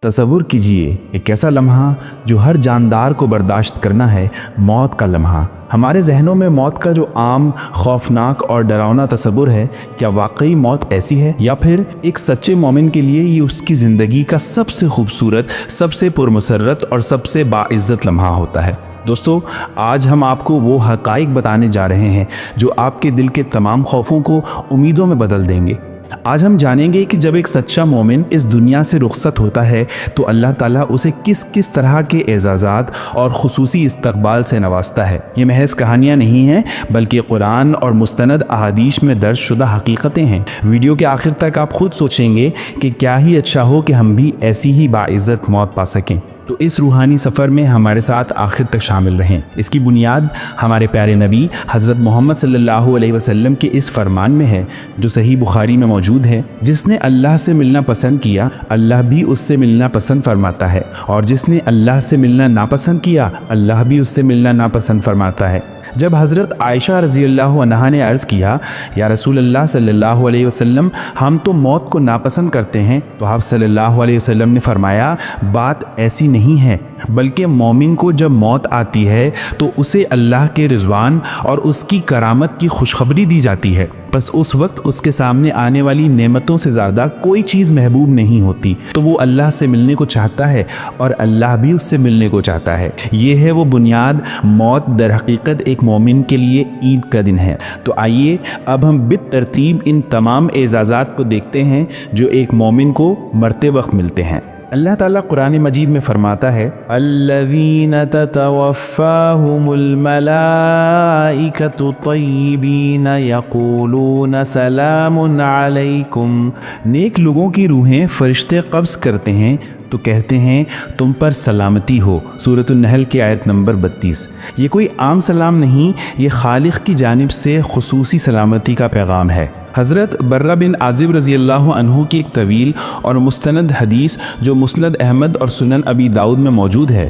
تصور کیجئے ایک ایسا لمحہ جو ہر جاندار کو برداشت کرنا ہے، موت کا لمحہ۔ ہمارے ذہنوں میں موت کا جو عام خوفناک اور ڈراؤنا تصور ہے، کیا واقعی موت ایسی ہے، یا پھر ایک سچے مومن کے لیے یہ اس کی زندگی کا سب سے خوبصورت، سب سے پرمسرت اور سب سے باعزت لمحہ ہوتا ہے؟ دوستو، آج ہم آپ کو وہ حقائق بتانے جا رہے ہیں جو آپ کے دل کے تمام خوفوں کو امیدوں میں بدل دیں گے۔ آج ہم جانیں گے کہ جب ایک سچا مومن اس دنیا سے رخصت ہوتا ہے تو اللہ تعالیٰ اسے کس کس طرح کے اعزازات اور خصوصی استقبال سے نوازتا ہے۔ یہ محض کہانیاں نہیں ہیں، بلکہ قرآن اور مستند احادیث میں درج شدہ حقیقتیں ہیں۔ ویڈیو کے آخر تک آپ خود سوچیں گے کہ کیا ہی اچھا ہو کہ ہم بھی ایسی ہی باعزت موت پا سکیں۔ تو اس روحانی سفر میں ہمارے ساتھ آخر تک شامل رہیں۔ اس کی بنیاد ہمارے پیارے نبی حضرت محمد صلی اللہ علیہ وسلم کے اس فرمان میں ہے جو صحیح بخاری میں موجود ہے: جس نے اللہ سے ملنا پسند کیا، اللہ بھی اس سے ملنا پسند فرماتا ہے، اور جس نے اللہ سے ملنا ناپسند کیا، اللہ بھی اس سے ملنا ناپسند فرماتا ہے۔ جب حضرت عائشہ رضی اللہ عنہا نے عرض کیا: یا رسول اللہ صلی اللہ علیہ وسلم، ہم تو موت کو ناپسند کرتے ہیں، تو آپ صلی اللہ علیہ وسلم نے فرمایا: بات ایسی نہیں ہے، بلکہ مومن کو جب موت آتی ہے تو اسے اللہ کے رضوان اور اس کی کرامت کی خوشخبری دی جاتی ہے، بس اس وقت اس کے سامنے آنے والی نعمتوں سے زیادہ کوئی چیز محبوب نہیں ہوتی، تو وہ اللہ سے ملنے کو چاہتا ہے اور اللہ بھی اس سے ملنے کو چاہتا ہے۔ یہ ہے وہ بنیاد۔ موت در حقیقت ایک مومن کے لیے عید کا دن ہے۔ تو آئیے اب ہم بالترتیب ان تمام اعزازات کو دیکھتے ہیں جو ایک مومن کو مرتے وقت ملتے ہیں۔ اللہ تعالیٰ قرآن مجید میں فرماتا ہے: الذین تتوفاہم الملائکۃ طیبین یقولون سلام علیکم۔ نیک لوگوں کی روحیں فرشتے قبض کرتے ہیں تو کہتے ہیں تم پر سلامتی ہو۔ سورۃ النحل کی آیت نمبر 32۔ یہ کوئی عام سلام نہیں، یہ خالق کی جانب سے خصوصی سلامتی کا پیغام ہے۔ حضرت برہ بن عازب رضی اللہ عنہ کی ایک طویل اور مستند حدیث جو مسند احمد اور سنن ابی داؤد میں موجود ہے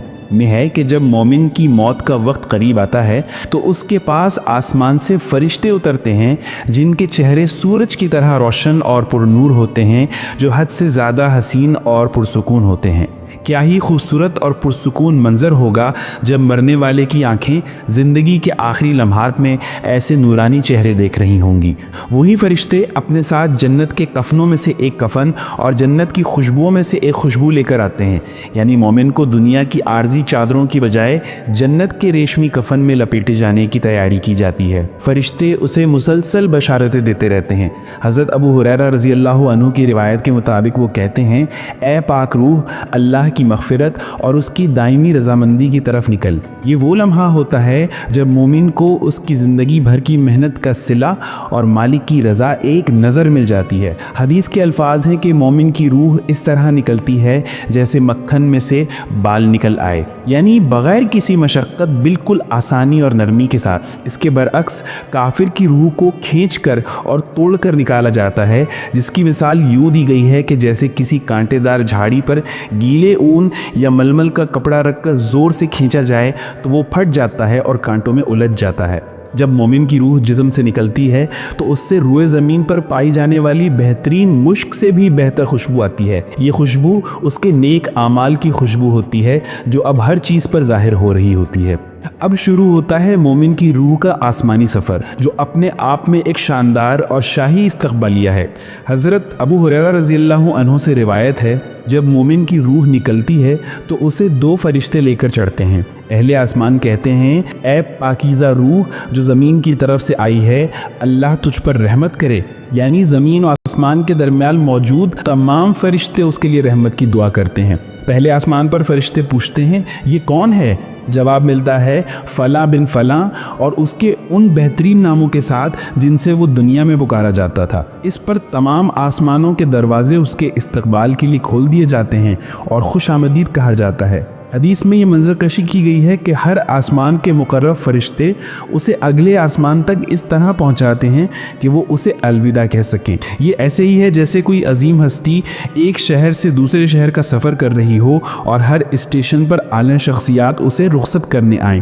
کہ جب مومن کی موت کا وقت قریب آتا ہے تو اس کے پاس آسمان سے فرشتے اترتے ہیں جن کے چہرے سورج کی طرح روشن اور پر نور ہوتے ہیں، جو حد سے زیادہ حسین اور پرسکون ہوتے ہیں۔ کیا ہی خوبصورت اور پرسکون منظر ہوگا جب مرنے والے کی آنکھیں زندگی کے آخری لمحات میں ایسے نورانی چہرے دیکھ رہی ہوں گی۔ وہی فرشتے اپنے ساتھ جنت کے کفنوں میں سے ایک کفن اور جنت کی خوشبوؤں میں سے ایک خوشبو لے کر آتے ہیں، یعنی مومن کو دنیا کی عارضی چادروں کی بجائے جنت کے ریشمی کفن میں لپیٹے جانے کی تیاری کی جاتی ہے۔ فرشتے اسے مسلسل بشارتیں دیتے رہتے ہیں۔ حضرت ابو ہریرہ رضی اللہ عنہ کی روایت کے مطابق وہ کہتے ہیں: اے پاک روح، اللہ کی مغفرت اور اس کی دائمی رضامندی کی طرف نکل۔ یہ وہ لمحہ ہوتا ہے جب مومن کو اس کی زندگی بھر کی محنت کا صلہ اور مالک کی رضا ایک نظر مل جاتی ہے۔ حدیث کے الفاظ ہیں کہ مومن کی روح اس طرح نکلتی ہے جیسے مکھن میں سے بال نکل آئے، یعنی بغیر کسی مشقت، بالکل آسانی اور نرمی کے ساتھ۔ اس کے برعکس کافر کی روح کو کھینچ کر اور توڑ کر نکالا جاتا ہے، جس کی مثال یوں دی گئی ہے کہ جیسے کسی کانٹے دار جھاڑی پر گیلے اون یا ململ کا کپڑا رکھ کر زور سے کھینچا جائے تو وہ پھٹ جاتا ہے اور کانٹوں میں الجھ جاتا ہے۔ جب مومن کی روح جسم سے نکلتی ہے تو اس سے روئے زمین پر پائی جانے والی بہترین مشک سے بھی بہتر خوشبو آتی ہے۔ یہ خوشبو اس کے نیک اعمال کی خوشبو ہوتی ہے جو اب ہر چیز پر ظاہر ہو رہی ہوتی ہے۔ اب شروع ہوتا ہے مومن کی روح کا آسمانی سفر، جو اپنے آپ میں ایک شاندار اور شاہی استقبالیہ ہے۔ حضرت ابو ہریرہ رضی اللہ عنہ سے روایت ہے: جب مومن کی روح نکلتی ہے تو اسے دو فرشتے لے کر چڑھتے ہیں۔ اہل آسمان کہتے ہیں: اے پاکیزہ روح جو زمین کی طرف سے آئی ہے، اللہ تجھ پر رحمت کرے۔ یعنی زمین و آسمان کے درمیان موجود تمام فرشتے اس کے لیے رحمت کی دعا کرتے ہیں۔ پہلے آسمان پر فرشتے پوچھتے ہیں: یہ کون ہے؟ جواب ملتا ہے: فلاں بن فلاں، اور اس کے ان بہترین ناموں کے ساتھ جن سے وہ دنیا میں پکارا جاتا تھا۔ اس پر تمام آسمانوں کے دروازے اس کے استقبال کے لیے کھول دیے جاتے ہیں اور خوش آمدید کہا جاتا ہے۔ حدیث میں یہ منظر کشی کی گئی ہے کہ ہر آسمان کے مقرب فرشتے اسے اگلے آسمان تک اس طرح پہنچاتے ہیں کہ وہ اسے الوداع کہہ سکیں۔ یہ ایسے ہی ہے جیسے کوئی عظیم ہستی ایک شہر سے دوسرے شہر کا سفر کر رہی ہو اور ہر اسٹیشن پر اعلیٰ شخصیات اسے رخصت کرنے آئیں۔